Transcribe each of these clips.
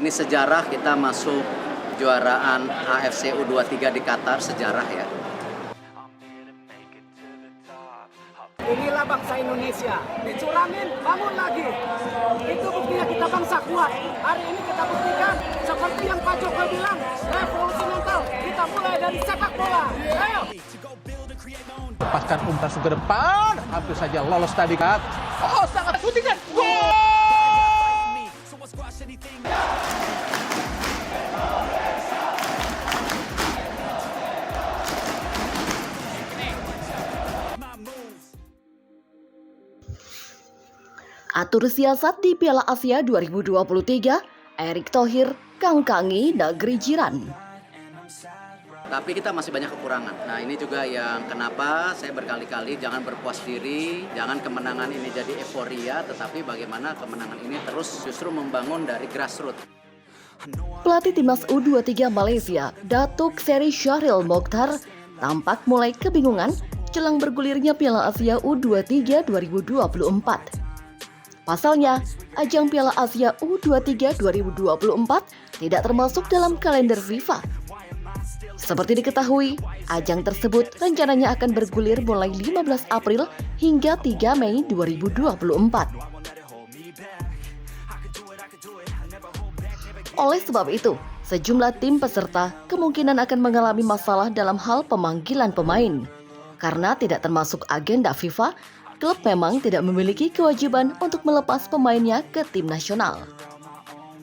Ini sejarah kita masuk kejuaraan AFC U23 di Qatar, sejarah ya. Inilah bangsa Indonesia, dicurangin, bangun lagi. Itu buktinya kita bangsa kuat. Hari ini kita buktikan, seperti yang Pak Jokowi bilang, revolusi mental, kita mulai dari sepak bola. Ayo! Lepaskan langsung ke depan, hampir saja lolos tadi kan. Oh, sangat syutingan. Gol! Atur siasat di Piala Asia 2023, Erick Thohir kangkangi negeri jiran. Tapi kita masih banyak kekurangan. Nah ini juga yang kenapa saya berkali-kali jangan berpuas diri, jangan kemenangan ini jadi euforia, tetapi bagaimana kemenangan ini terus justru membangun dari grassroots. Pelatih timnas U23 Malaysia, Datuk Seri Syahril Mokhtar, tampak mulai kebingungan jelang bergulirnya Piala Asia U23 2024. Pasalnya, ajang Piala Asia U23 2024 tidak termasuk dalam kalender FIFA. Seperti diketahui, ajang tersebut rencananya akan bergulir mulai 15 April hingga 3 Mei 2024. Oleh sebab itu, sejumlah tim peserta kemungkinan akan mengalami masalah dalam hal pemanggilan pemain. Karena tidak termasuk agenda FIFA, klub memang tidak memiliki kewajiban untuk melepas pemainnya ke tim nasional.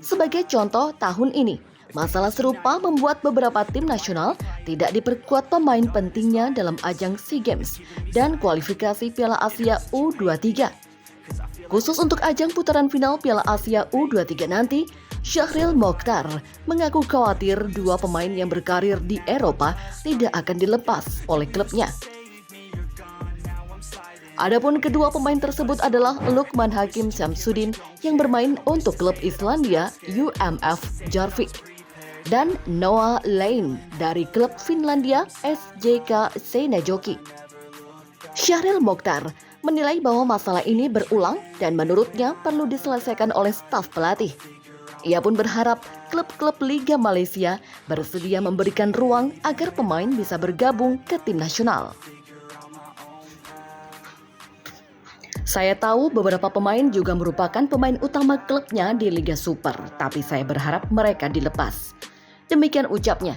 Sebagai contoh, tahun ini, masalah serupa membuat beberapa tim nasional tidak diperkuat pemain pentingnya dalam ajang SEA Games dan kualifikasi Piala Asia U23. Khusus untuk ajang putaran final Piala Asia U23 nanti, Syahril Mokhtar mengaku khawatir dua pemain yang berkarir di Eropa tidak akan dilepas oleh klubnya. Adapun kedua pemain tersebut adalah Lukman Hakim Syamsuddin yang bermain untuk klub Islandia UMF Jarvik dan Noah Lane dari klub Finlandia SJK Seinäjoki. Syahril Mokhtar menilai bahwa masalah ini berulang dan menurutnya perlu diselesaikan oleh staf pelatih. Ia pun berharap klub-klub Liga Malaysia bersedia memberikan ruang agar pemain bisa bergabung ke tim nasional. Saya tahu beberapa pemain juga merupakan pemain utama klubnya di Liga Super, tapi saya berharap mereka dilepas. Demikian ucapnya.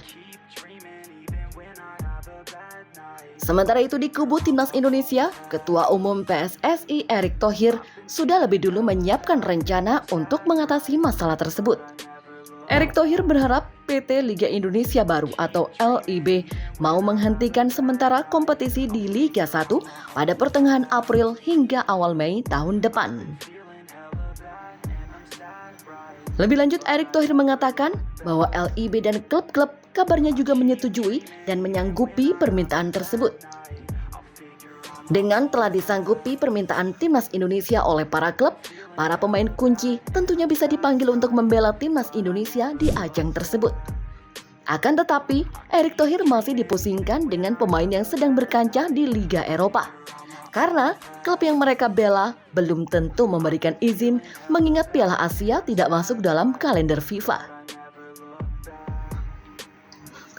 Sementara itu di kubu Timnas Indonesia, Ketua Umum PSSI Erick Thohir sudah lebih dulu menyiapkan rencana untuk mengatasi masalah tersebut. Erick Thohir berharap PT Liga Indonesia Baru atau LIB mau menghentikan sementara kompetisi di Liga 1 pada pertengahan April hingga awal Mei tahun depan. Lebih lanjut, Erick Thohir mengatakan bahwa LIB dan klub-klub kabarnya juga menyetujui dan menyanggupi permintaan tersebut. Dengan telah disanggupi permintaan Timnas Indonesia oleh para klub, para pemain kunci tentunya bisa dipanggil untuk membela Timnas Indonesia di ajang tersebut. Akan tetapi, Erick Thohir masih dipusingkan dengan pemain yang sedang berkancah di Liga Eropa. Karena klub yang mereka bela belum tentu memberikan izin mengingat Piala Asia tidak masuk dalam kalender FIFA.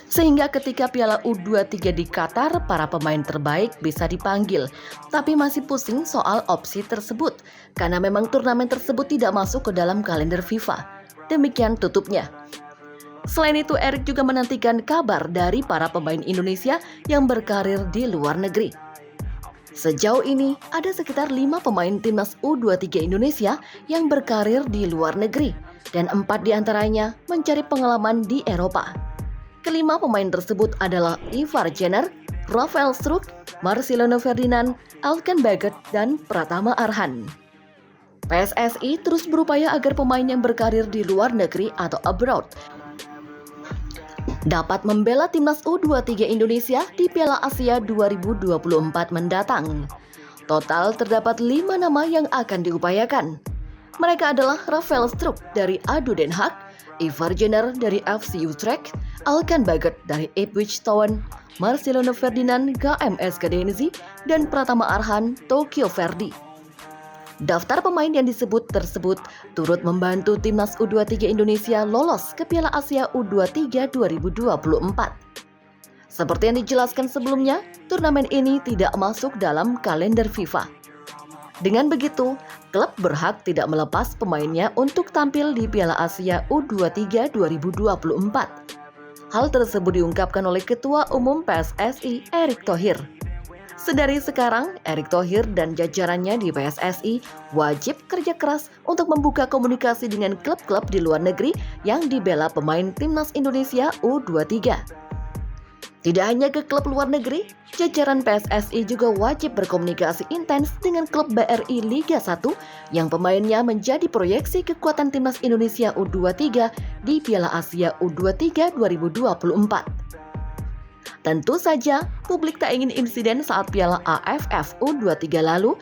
Sehingga ketika Piala U23 di Qatar, para pemain terbaik bisa dipanggil, tapi masih pusing soal opsi tersebut, karena memang turnamen tersebut tidak masuk ke dalam kalender FIFA. Demikian tutupnya. Selain itu, Erick juga menantikan kabar dari para pemain Indonesia yang berkarir di luar negeri. Sejauh ini, ada sekitar 5 pemain Timnas U23 Indonesia yang berkarir di luar negeri, dan 4 diantaranya mencari pengalaman di Eropa. Kelima pemain tersebut adalah Ivar Jenner, Rafael Struijk, Marcelino Ferdinand, Alkan Baggett, dan Pratama Arhan. PSSI terus berupaya agar pemain yang berkarir di luar negeri atau abroad dapat membela Timnas U23 Indonesia di Piala Asia 2024 mendatang. Total terdapat 5 nama yang akan diupayakan. Mereka adalah Rafael Struijk dari ADO Den Haag, Ivar Jenner dari FC Utrecht, Alkan Baggett dari Ipswich Town, Marcelino Ferdinand KMS Kadenzi, dan Pratama Arhan Tokyo Verdy. Daftar pemain yang disebut tersebut turut membantu timnas U23 Indonesia lolos ke Piala Asia U23 2024. Seperti yang dijelaskan sebelumnya, turnamen ini tidak masuk dalam kalender FIFA. Dengan begitu, klub berhak tidak melepas pemainnya untuk tampil di Piala Asia U23 2024. Hal tersebut diungkapkan oleh Ketua Umum PSSI, Erick Thohir. Sedari sekarang, Erick Thohir dan jajarannya di PSSI wajib kerja keras untuk membuka komunikasi dengan klub-klub di luar negeri yang dibela pemain timnas Indonesia U23. Tidak hanya ke klub luar negeri, jajaran PSSI juga wajib berkomunikasi intens dengan klub BRI Liga 1 yang pemainnya menjadi proyeksi kekuatan timnas Indonesia U23 di Piala Asia U23 2024. Tentu saja, publik tak ingin insiden saat Piala AFF U23 lalu,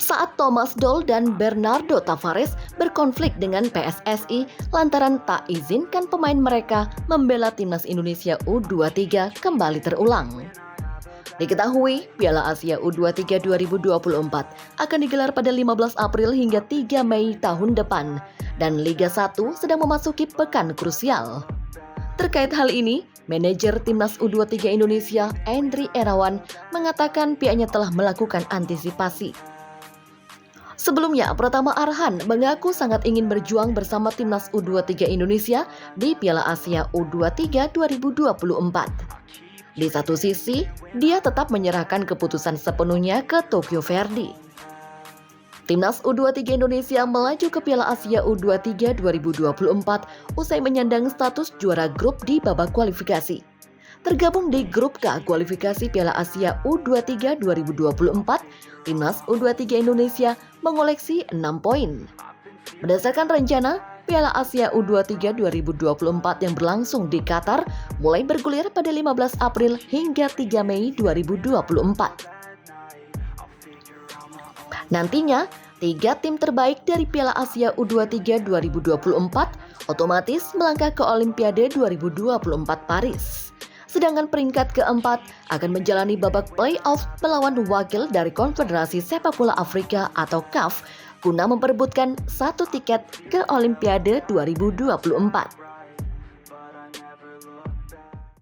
saat Thomas Doll dan Bernardo Tavares berkonflik dengan PSSI lantaran tak izinkan pemain mereka membela timnas Indonesia U23 kembali terulang. Diketahui, Piala Asia U23 2024 akan digelar pada 15 April hingga 3 Mei tahun depan, dan Liga 1 sedang memasuki pekan krusial. Terkait hal ini, manajer timnas U23 Indonesia, Endri Irawan, mengatakan pihaknya telah melakukan antisipasi. Sebelumnya, Pratama Arhan mengaku sangat ingin berjuang bersama timnas U23 Indonesia di Piala Asia U23 2024. Di satu sisi, dia tetap menyerahkan keputusan sepenuhnya ke Tokyo Verde. Timnas U23 Indonesia melaju ke Piala Asia U23 2024 usai menyandang status juara grup di babak kualifikasi. Tergabung di grup K kualifikasi Piala Asia U23 2024, Timnas U23 Indonesia mengoleksi 6 poin. Berdasarkan rencana, Piala Asia U23 2024 yang berlangsung di Qatar mulai bergulir pada 15 April hingga 3 Mei 2024. Nantinya, 3 tim terbaik dari Piala Asia U23 2024 otomatis melangkah ke Olimpiade 2024 Paris. Sedangkan peringkat keempat akan menjalani babak play-off melawan wakil dari Konfederasi Sepak Bola Afrika atau CAF guna memperebutkan 1 tiket ke Olimpiade 2024.